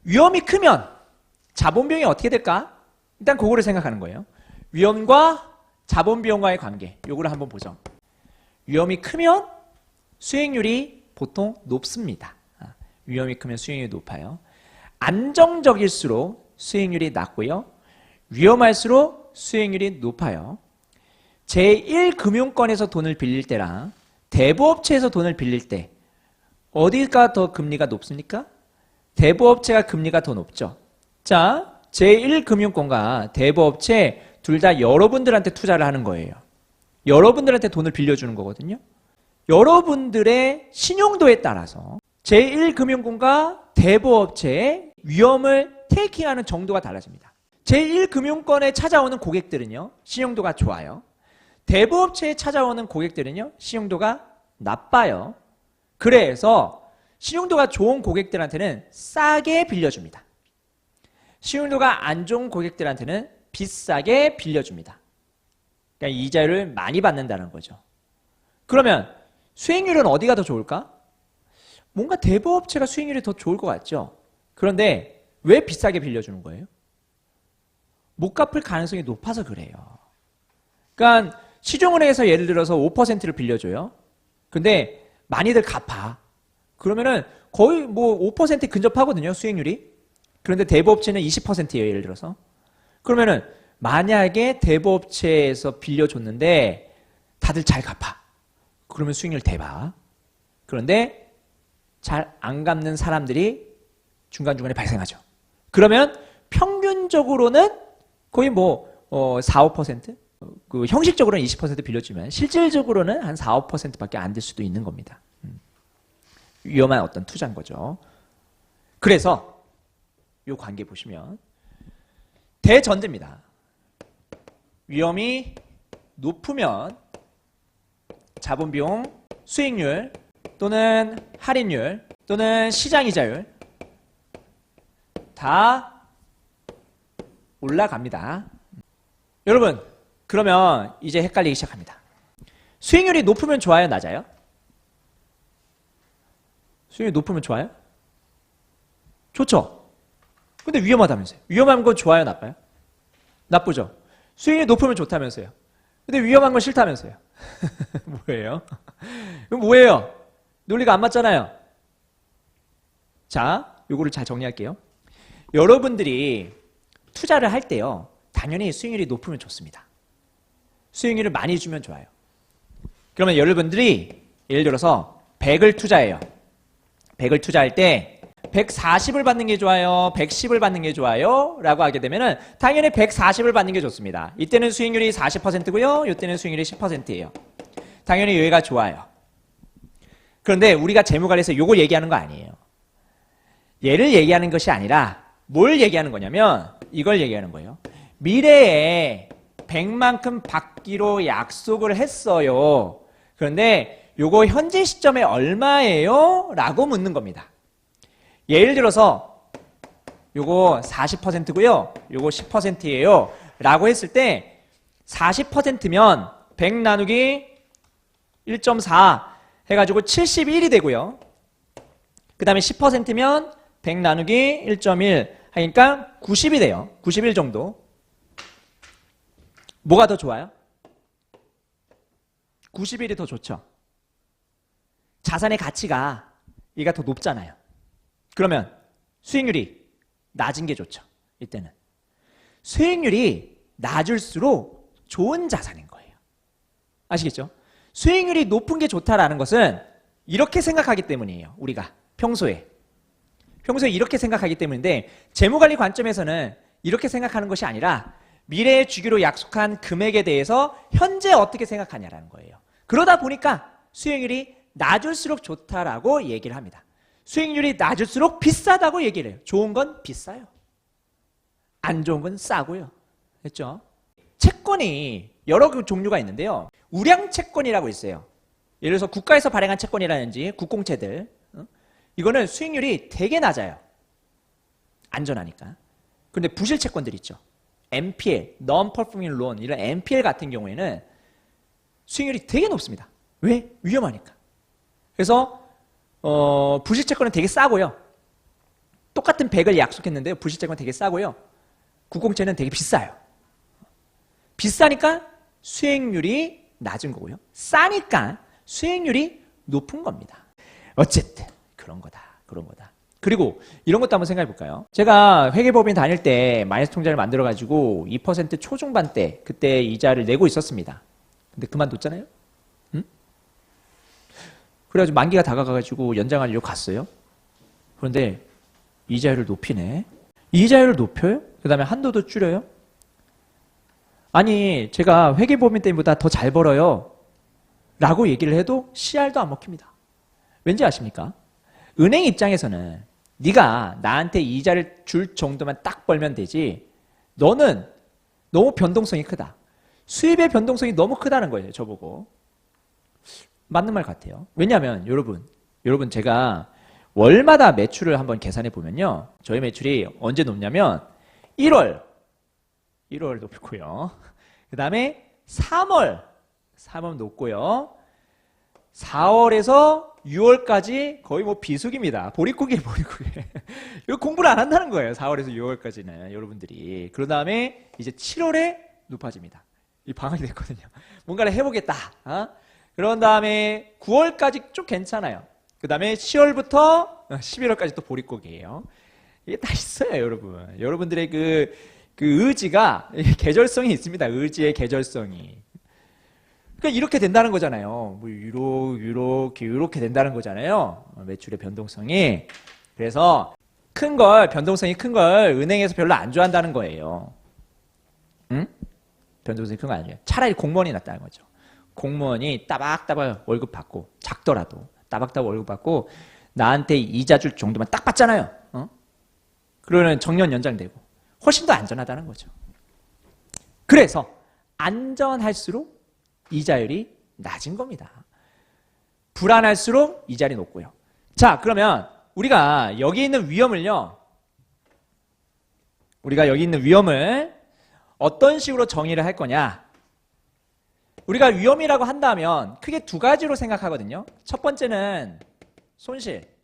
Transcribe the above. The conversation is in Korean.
위험이 크면 자본 비용이 어떻게 될까? 일단 그거를 생각하는 거예요. 위험과 자본 비용과의 관계, 요거를 한번 보죠. 위험이 크면 수익률이 보통 높습니다. 위험이 크면 수익률이 높아요. 안정적일수록 수익률이 낮고요. 위험할수록 수익률이 높아요. 제1금융권에서 돈을 빌릴 때랑 대부업체에서 돈을 빌릴 때 어디가 더 금리가 높습니까? 대부업체가 금리가 더 높죠. 자, 제1금융권과 대부업체 둘 다 여러분들한테 투자를 하는 거예요. 여러분들한테 돈을 빌려주는 거거든요. 여러분들의 신용도에 따라서 제1금융권과 대부업체의 위험을 테이킹하는 정도가 달라집니다. 제1금융권에 찾아오는 고객들은요, 신용도가 좋아요. 대부업체에 찾아오는 고객들은요, 신용도가 나빠요. 그래서 신용도가 좋은 고객들한테는 싸게 빌려줍니다. 신용도가 안 좋은 고객들한테는 비싸게 빌려줍니다. 그러니까 이자율을 많이 받는다는 거죠. 그러면 수익률은 어디가 더 좋을까? 뭔가 대부업체가 수익률이 더 좋을 것 같죠? 그런데 왜 비싸게 빌려주는 거예요? 못 갚을 가능성이 높아서 그래요. 그러니까 시중은행에서 예를 들어서 5%를 빌려줘요. 근데 많이들 갚아. 그러면은 거의 뭐 5% 근접하거든요, 수익률이. 그런데 대부업체는 20%예요, 예를 들어서. 그러면은 만약에 대부업체에서 빌려줬는데 다들 잘 갚아. 그러면 수익률 대박. 그런데 잘 안 갚는 사람들이 중간중간에 발생하죠. 그러면 평균적으로는 거의 뭐 4, 5%? 그 형식적으로는 20% 빌려주면 실질적으로는 한 4, 5%밖에 안 될 수도 있는 겁니다. 위험한 어떤 투자인 거죠. 그래서 이 관계 보시면 대전제입니다. 위험이 높으면 자본비용, 수익률 또는 할인율 또는 시장이자율 다 올라갑니다. 여러분, 그러면 이제 헷갈리기 시작합니다. 수익률이 높으면 좋아요, 낮아요? 수익률이 높으면 좋아요? 좋죠? 근데 위험하다면서요. 위험한 건 좋아요, 나빠요? 나쁘죠? 수익률이 높으면 좋다면서요. 근데 위험한 건 싫다면서요. 뭐예요? 이건 뭐예요? 논리가 안 맞잖아요. 자, 요거를 잘 정리할게요. 여러분들이 투자를 할 때요, 당연히 수익률이 높으면 좋습니다. 수익률을 많이 주면 좋아요. 그러면 여러분들이 예를 들어서 100을 투자해요. 100을 투자할 때 140을 받는 게 좋아요? 110을 받는 게 좋아요? 라고 하게 되면은 당연히 140을 받는 게 좋습니다. 이때는 수익률이 40%고요. 이때는 수익률이 10%예요. 당연히 여기가 좋아요. 그런데 우리가 재무관리에서 요걸 얘기하는 거 아니에요. 얘를 얘기하는 것이 아니라 뭘 얘기하는 거냐면 이걸 얘기하는 거예요. 미래에 100만큼 받기로 약속을 했어요. 그런데 요거 현재 시점에 얼마예요? 라고 묻는 겁니다. 예를 들어서 요거 40%고요. 요거 10%예요. 라고 했을 때 40%면 100 나누기 1.4 해가지고 71이 되고요. 그 다음에 10%면 100 나누기 1.1 하니까 90이 돼요. 91 정도. 뭐가 더 좋아요? 91이 더 좋죠. 자산의 가치가 얘가 더 높잖아요. 그러면 수익률이 낮은 게 좋죠. 이때는. 수익률이 낮을수록 좋은 자산인 거예요. 아시겠죠? 수익률이 높은 게 좋다라는 것은 이렇게 생각하기 때문이에요. 우리가 평소에 이렇게 생각하기 때문인데 재무관리 관점에서는 이렇게 생각하는 것이 아니라 미래에 주기로 약속한 금액에 대해서 현재 어떻게 생각하냐라는 거예요. 그러다 보니까 수익률이 낮을수록 좋다라고 얘기를 합니다. 수익률이 낮을수록 비싸다고 얘기를 해요. 좋은 건 비싸요. 안 좋은 건 싸고요. 됐죠? 채권이 여러 종류가 있는데요. 우량채권이라고 있어요. 예를 들어서 국가에서 발행한 채권이라든지 국공채들, 이거는 수익률이 되게 낮아요. 안전하니까. 그런데 부실채권들 있죠. NPL, Non-Performing Loan, 이런 NPL 같은 경우에는 수익률이 되게 높습니다. 왜? 위험하니까. 그래서 부실채권은 되게 싸고요. 똑같은 100을 약속했는데요. 부실제공은 되게 싸고요. 국공채는 되게 비싸요. 비싸니까 수익률이 낮은 거고요. 싸니까 수익률이 높은 겁니다. 어쨌든 그런 거다. 그리고 이런 것도 한번 생각해 볼까요? 제가 회계법인 다닐 때 마이너스 통장을 만들어 가지고 2% 초중반 때 그때 이자를 내고 있었습니다. 근데 그만뒀잖아요. 응? 그래가지고 만기가 다가가가지고 연장하려고 갔어요. 그런데 이자율을 높이네. 이자율을 높여요? 그 다음에 한도도 줄여요? 아니 제가 회계법인 때보다 더 잘 벌어요 라고 얘기를 해도 CR도 안 먹힙니다. 왠지 아십니까? 은행 입장에서는 네가 나한테 이자를 줄 정도만 딱 벌면 되지 너는 너무 변동성이 크다. 수입의 변동성이 너무 크다는 거예요. 저보고. 맞는 말 같아요. 왜냐하면 여러분 제가 월마다 매출을 한번 계산해 보면요. 저희 매출이 언제 높냐면 1월 높고요. 그 다음에 3월 높고요. 4월에서 6월까지 거의 뭐 비수기입니다. 보릿고기에. 이거 공부를 안 한다는 거예요. 4월에서 6월까지는 여러분들이. 그런 다음에 이제 7월에 높아집니다. 이 방학이 됐거든요. 뭔가를 해보겠다. 그런 다음에 9월까지 좀 괜찮아요. 그 다음에 10월부터 11월까지 또 보릿고기예요. 이게 다 있어요, 여러분. 여러분들의 그 의지가 계절성이 있습니다. 의지의 계절성이. 그러니까 이렇게 된다는 거잖아요. 뭐 이렇게 된다는 거잖아요. 매출의 변동성이. 그래서 변동성이 큰 걸 은행에서 별로 안 좋아한다는 거예요. 응? 변동성이 큰 거 아니에요. 차라리 공무원이 낫다는 거죠. 공무원이 따박따박 월급 받고 작더라도 따박따박 월급 받고 나한테 이자 줄 정도만 딱 받잖아요. 그러면 정년 연장되고 훨씬 더 안전하다는 거죠. 그래서 안전할수록 이자율이 낮은 겁니다. 불안할수록 이자율이 높고요. 자, 그러면 우리가 여기 있는 위험을 어떤 식으로 정의를 할 거냐? 우리가 위험이라고 한다면 크게 두 가지로 생각하거든요. 첫 번째는 손실.